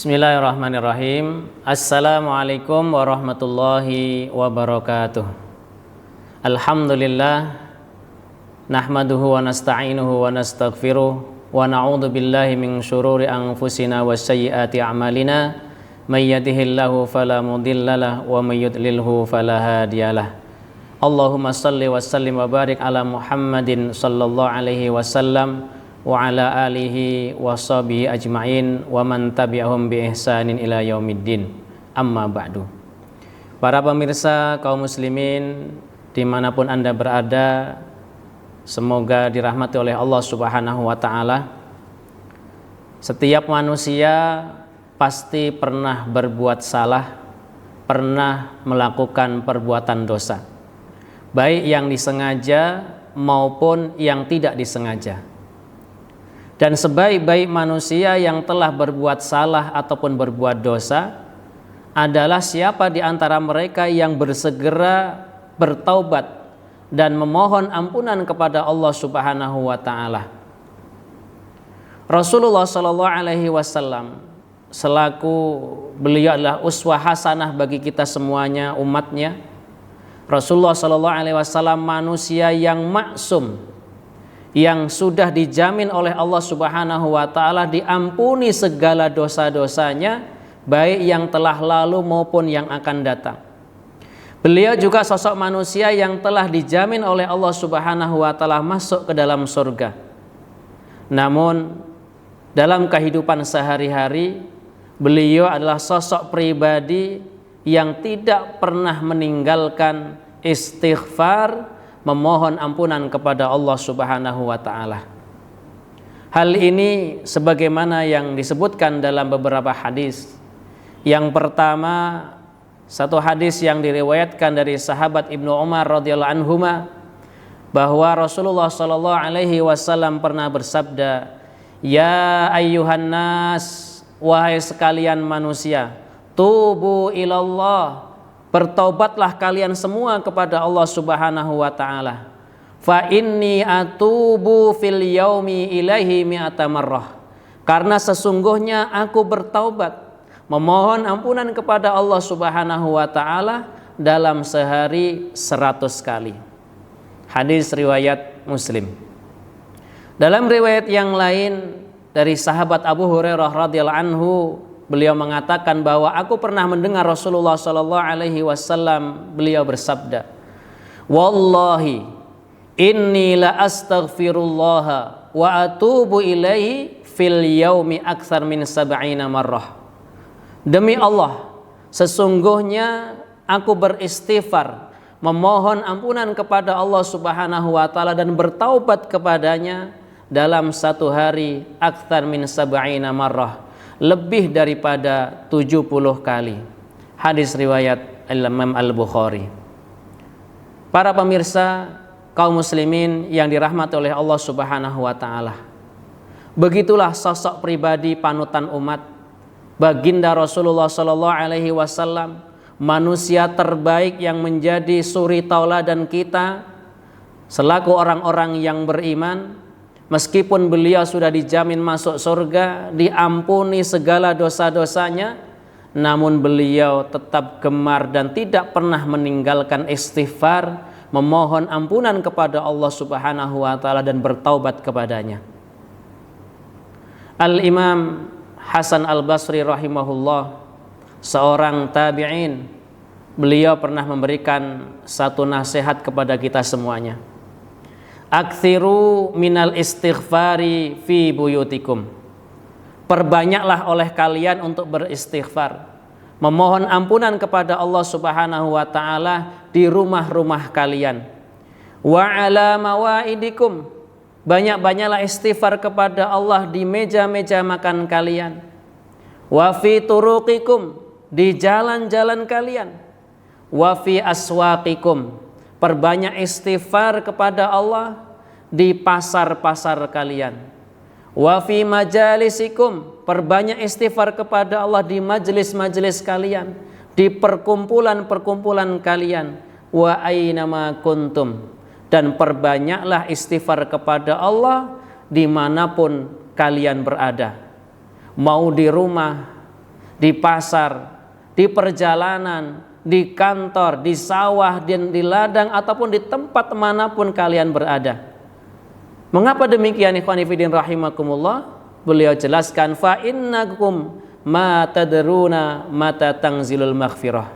Bismillahirrahmanirrahim. Assalamualaikum warahmatullahi wabarakatuh. Alhamdulillah, nahmaduhu wa nasta'inuhu wa nastaghfiruh wa na'udzu billahi min syururi anfusina wa sayyiati a'malina. May yahdihillahu fala mudhillalah wa may yudlilhu fala hadiyalah. Allahumma shalli wa sallim wa barik ala Muhammadin sallallahu alaihi wasallam wa ala alihi wa sahbihi ajma'in wa man tabi'ahum bi ihsanin ila yaumiddin. Amma ba'du. Para pemirsa kaum muslimin dimanapun Anda berada, semoga dirahmati oleh Allah Subhanahu wa ta'ala. Setiap manusia pasti pernah berbuat salah, pernah melakukan perbuatan dosa, baik yang disengaja maupun yang tidak disengaja. Dan sebaik-baik manusia yang telah berbuat salah ataupun berbuat dosa adalah siapa di antara mereka yang bersegera bertaubat dan memohon ampunan kepada Allah Subhanahu wa ta'ala. Rasulullah sallallahu alaihi wasallam selaku beliau adalah uswah hasanah bagi kita semuanya, umatnya. Rasulullah sallallahu alaihi wasallam manusia yang maksum, yang sudah dijamin oleh Allah Subhanahu wa ta'ala diampuni segala dosa-dosanya, baik yang telah lalu maupun yang akan datang. Beliau juga sosok manusia yang telah dijamin oleh Allah Subhanahu wa ta'ala masuk ke dalam surga. Namun dalam kehidupan sehari-hari, beliau adalah sosok pribadi yang tidak pernah meninggalkan istighfar, memohon ampunan kepada Allah Subhanahu wa ta'ala. Hal ini sebagaimana yang disebutkan dalam beberapa hadis. Yang pertama, satu hadis yang diriwayatkan dari sahabat Ibnu Umar radhiyallahu anhuma, bahwa Rasulullah sallallahu alaihi wasallam pernah bersabda, "Ya ayyuhan nas, wahai sekalian manusia, tubu ilallah, bertaubatlah kalian semua kepada Allah Subhanahu wa ta'ala. Fa inni atubu fil yaumi ilaihi mi'ata marrah. Karena sesungguhnya aku bertaubat, memohon ampunan kepada Allah Subhanahu wa ta'ala dalam sehari 100 kali. Hadis riwayat Muslim. Dalam riwayat yang lain dari sahabat Abu Hurairah radhiyallahu anhu, beliau mengatakan bahwa aku pernah mendengar Rasulullah sallallahu alaihi wasallam beliau bersabda, "Wallahi inni la astaghfirullah wa atubu ilaihi fil yaumi aktsar min sab'ina marrah." Demi Allah, sesungguhnya aku beristighfar, memohon ampunan kepada Allah Subhanahu wa taala dan bertaubat kepadanya dalam satu hari aktsar min sab'ina marrah, lebih daripada 70 kali. Hadis riwayat Imam Al-Bukhari. Para pemirsa kaum muslimin yang dirahmati oleh Allah Subhanahu wa ta'ala, begitulah sosok pribadi panutan umat, baginda Rasulullah sallallahu alaihi wasallam, manusia terbaik yang menjadi suri tauladan kita selaku orang-orang yang beriman. Meskipun beliau sudah dijamin masuk surga, diampuni segala dosa-dosanya, namun beliau tetap gemar dan tidak pernah meninggalkan istighfar, memohon ampunan kepada Allah Subhanahu wa ta'ala dan bertaubat kepadanya. Al-Imam Hasan Al-Basri rahimahullah, seorang tabi'in, beliau pernah memberikan satu nasihat kepada kita semuanya. Aktsiru minal istighfari fi buyutikum. Perbanyaklah oleh kalian untuk beristighfar, memohon ampunan kepada Allah Subhanahu wa ta'ala di rumah-rumah kalian. Wa ala mawaidikum, banyak-banyaklah istighfar kepada Allah di meja-meja makan kalian. Wa fi turuqikum, di jalan-jalan kalian. Wa fi aswaqikum, perbanyak istighfar kepada Allah di pasar-pasar kalian. Wa fi majalisikum, perbanyak istighfar kepada Allah di majelis-majelis kalian, di perkumpulan-perkumpulan kalian. Wa aynama kuntum, dan perbanyaklah istighfar kepada Allah dimanapun kalian berada. Mau di rumah, di pasar, di perjalanan, di kantor, di sawah, dan di ladang, ataupun di tempat manapun kalian berada. Mengapa demikian ikhwani fillah rahimakumullah? Beliau jelaskan, fa innakum ma tadruna mata tanzilul maghfirah.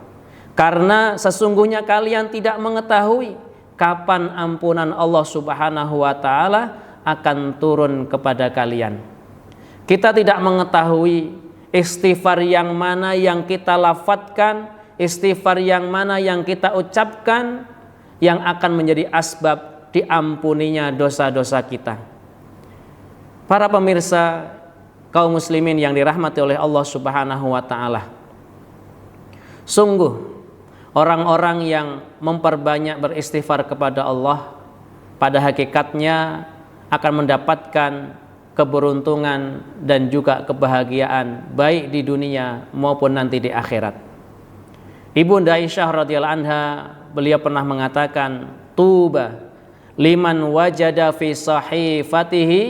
Karena sesungguhnya kalian tidak mengetahui kapan ampunan Allah Subhanahu wa taala akan turun kepada kalian. Kita tidak mengetahui istighfar yang mana yang kita lafadzkan, istighfar yang mana yang kita ucapkan yang akan menjadi asbab diampuninya dosa-dosa kita. Para pemirsa kaum muslimin yang dirahmati oleh Allah Subhanahu wa taala, sungguh orang-orang yang memperbanyak beristighfar kepada Allah pada hakikatnya akan mendapatkan keberuntungan dan juga kebahagiaan baik di dunia maupun nanti di akhirat. Ibunda Aisyah radhiyallahu anha, beliau pernah mengatakan, tuba liman wajada fi sahifatihi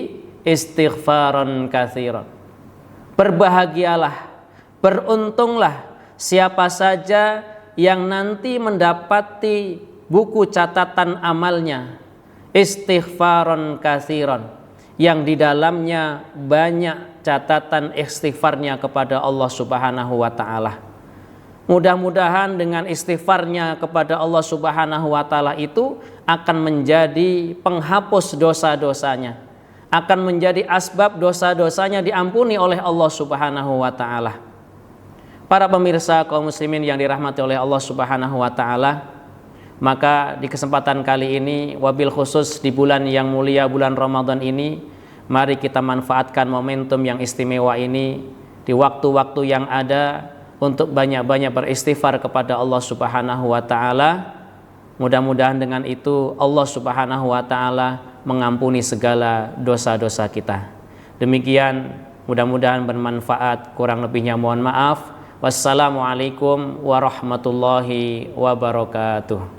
istighfaran katsiran. Berbahagialah, beruntunglah siapa saja yang nanti mendapati buku catatan amalnya istighfaran katsiran, yang di dalamnya banyak catatan istighfarnya kepada Allah Subhanahu wa taala. Mudah-mudahan dengan istighfarnya kepada Allah Subhanahu wa taala itu akan menjadi penghapus dosa-dosanya, akan menjadi asbab dosa-dosanya diampuni oleh Allah Subhanahu wa taala. Para pemirsa kaum muslimin yang dirahmati oleh Allah Subhanahu wa taala, maka di kesempatan kali ini, wabil khusus di bulan yang mulia, bulan Ramadan ini, mari kita manfaatkan momentum yang istimewa ini di waktu-waktu yang ada untuk banyak-banyak beristighfar kepada Allah Subhanahu wa taala. Mudah-mudahan dengan itu Allah Subhanahu wa taala mengampuni segala dosa-dosa kita. Demikian, mudah-mudahan bermanfaat, kurang lebihnya mohon maaf. Wassalamualaikum warahmatullahi wabarakatuh.